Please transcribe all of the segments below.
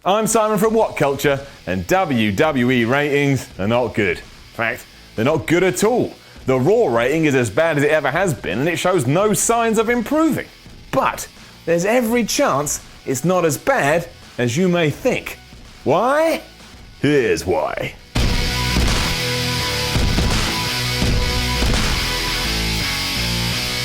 I'm Simon from WhatCulture, and WWE ratings are not good. In fact, they're not good at all. The Raw rating is as bad as it ever has been, and it shows no signs of improving. But there's every chance it's not as bad as you may think. Why? Here's why.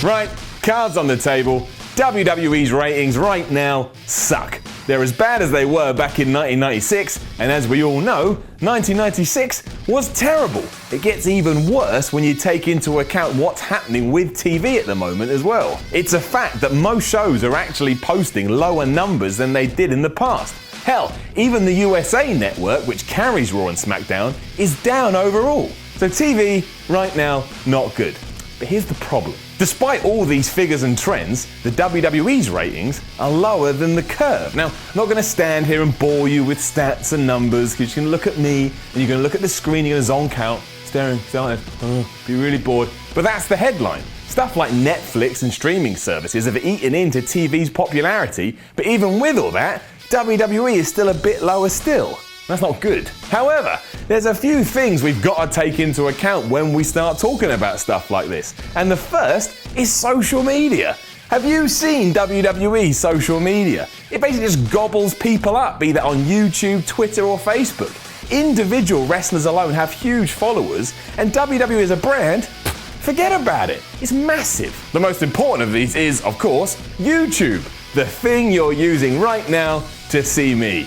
Right, cards on the table. WWE's ratings right now suck. They're as bad as they were back in 1996, and as we all know, 1996 was terrible. It gets even worse when you take into account what's happening with TV at the moment as well. It's a fact that most shows are actually posting lower numbers than they did in the past. Hell, even the USA Network, which carries Raw and SmackDown, is down overall. So TV, right now, not good. But here's the problem. Despite all these figures and trends, the WWE's ratings are lower than the curve. Now, I'm not going to stand here and bore you with stats and numbers, because you're going to look at me, and you're going to look at the screen, you're going to zonk out, staring, be really bored. But that's the headline. Stuff like Netflix and streaming services have eaten into TV's popularity, but even with all that, WWE is still a bit lower still. That's not good. However, there's a few things we've got to take into account when we start talking about stuff like this. And the first is social media. Have you seen WWE's social media? It basically just gobbles people up, be that on YouTube, Twitter or Facebook. Individual wrestlers alone have huge followers, and WWE as a brand, forget about it. It's massive. The most important of these is, of course, YouTube. The thing you're using right now to see me.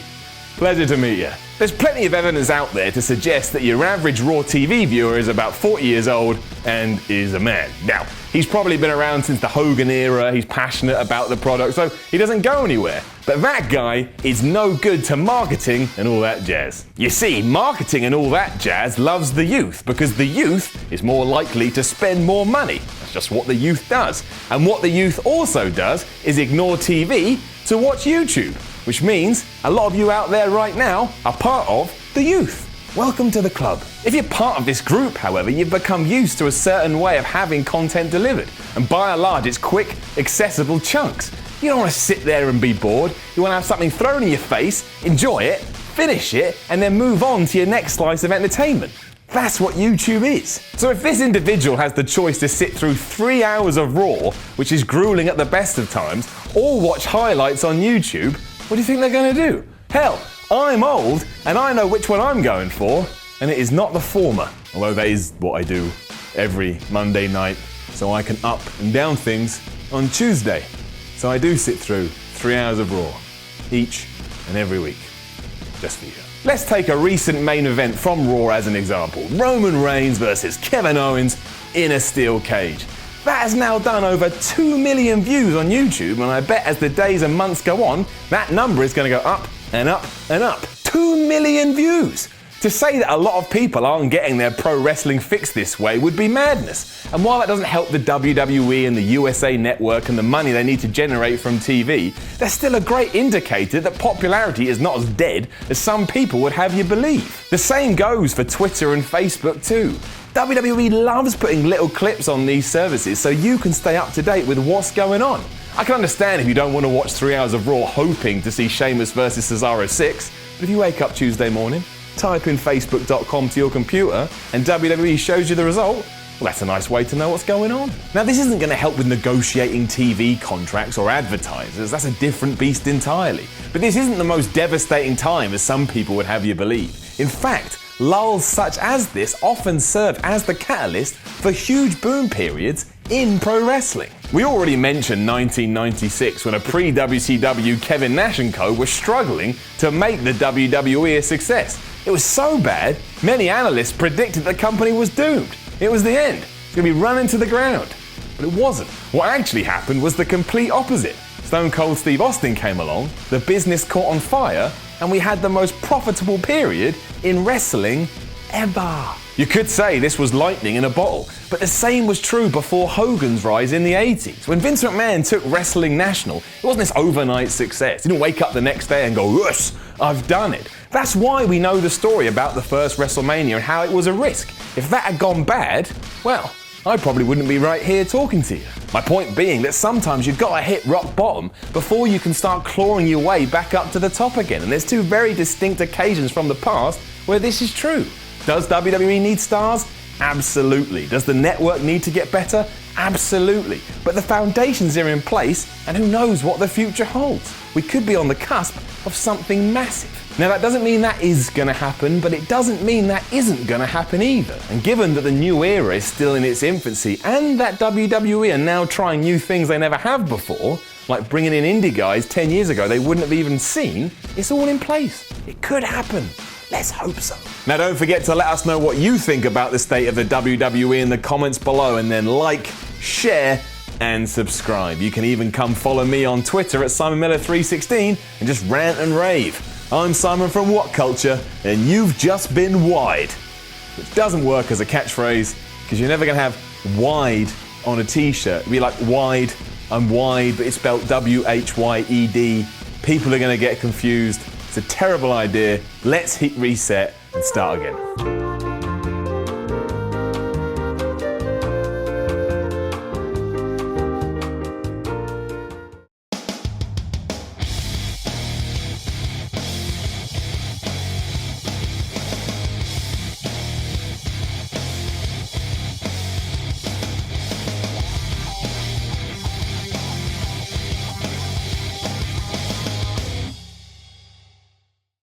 Pleasure to meet you. There's plenty of evidence out there to suggest that your average Raw TV viewer is about 40 years old and is a man. Now, he's probably been around since the Hogan era, he's passionate about the product, so he doesn't go anywhere. But that guy is no good to marketing and all that jazz. You see, marketing and all that jazz loves the youth, because the youth is more likely to spend more money. That's just what the youth does. And what the youth also does is ignore TV to watch YouTube. Which means a lot of you out there right now are part of the youth. Welcome to the club. If you're part of this group, however, you've become used to a certain way of having content delivered. And by and large, it's quick, accessible chunks. You don't want to sit there and be bored. You want to have something thrown in your face, enjoy it, finish it, and then move on to your next slice of entertainment. That's what YouTube is. So if this individual has the choice to sit through 3 hours of Raw, which is grueling at the best of times, or watch highlights on YouTube, what do you think they're going to do? Hell, I'm old, and I know which one I'm going for, and it is not the former. Although that is what I do every Monday night, so I can up and down things on Tuesday. So I do sit through 3 hours of Raw, each and every week, just for you. Let's take a recent main event from Raw as an example. Roman Reigns versus Kevin Owens in a steel cage. That has now done over 2 million views on YouTube, and I bet as the days and months go on, that number is going to go up and up and up. 2 million views! To say that a lot of people aren't getting their pro wrestling fix this way would be madness. And while that doesn't help the WWE and the USA Network and the money they need to generate from TV, they're still a great indicator that popularity is not as dead as some people would have you believe. The same goes for Twitter and Facebook too. WWE loves putting little clips on these services so you can stay up to date with what's going on. I can understand if you don't want to watch 3 hours of Raw hoping to see Sheamus versus Cesaro 6, but if you wake up Tuesday morning, type in facebook.com to your computer, and WWE shows you the result, well, that's a nice way to know what's going on. Now, this isn't going to help with negotiating TV contracts or advertisers. That's a different beast entirely. But this isn't the most devastating time as some people would have you believe. In fact, lulls such as this often serve as the catalyst for huge boom periods in pro wrestling. We already mentioned 1996 when a pre-WCW Kevin Nash & Co. were struggling to make the WWE a success. It was so bad, many analysts predicted the company was doomed. It was the end. It's going to be run into the ground. But it wasn't. What actually happened was the complete opposite. Stone Cold Steve Austin came along, the business caught on fire, and we had the most profitable period in wrestling ever. You could say this was lightning in a bottle, but the same was true before Hogan's rise in the 80s. When Vince McMahon took wrestling national, it wasn't this overnight success. He didn't wake up the next day and go, yes, I've done it. That's why we know the story about the first WrestleMania and how it was a risk. If that had gone bad, well, I probably wouldn't be right here talking to you. My point being that sometimes you've got to hit rock bottom before you can start clawing your way back up to the top again. And there's two very distinct occasions from the past where this is true. Does WWE need stars? Absolutely. Does the network need to get better? Absolutely. But the foundations are in place, and who knows what the future holds. We could be on the cusp of something massive. Now, that doesn't mean that is going to happen, but it doesn't mean that isn't going to happen either. And given that the new era is still in its infancy, and that WWE are now trying new things they never have before, like bringing in indie guys 10 years ago they wouldn't have even seen, it's all in place. It could happen. Let's hope so. Now, don't forget to let us know what you think about the state of the WWE in the comments below, and then like, share, and subscribe. You can even come follow me on Twitter at SimonMiller316 and just rant and rave. I'm Simon from WhatCulture, and you've just been wide. Which doesn't work as a catchphrase, because you're never going to have wide on a t-shirt. It'd be like wide, I'm wide, but it's spelled W-H-Y-E-D. People are going to get confused. It's a terrible idea. Let's hit reset and start again.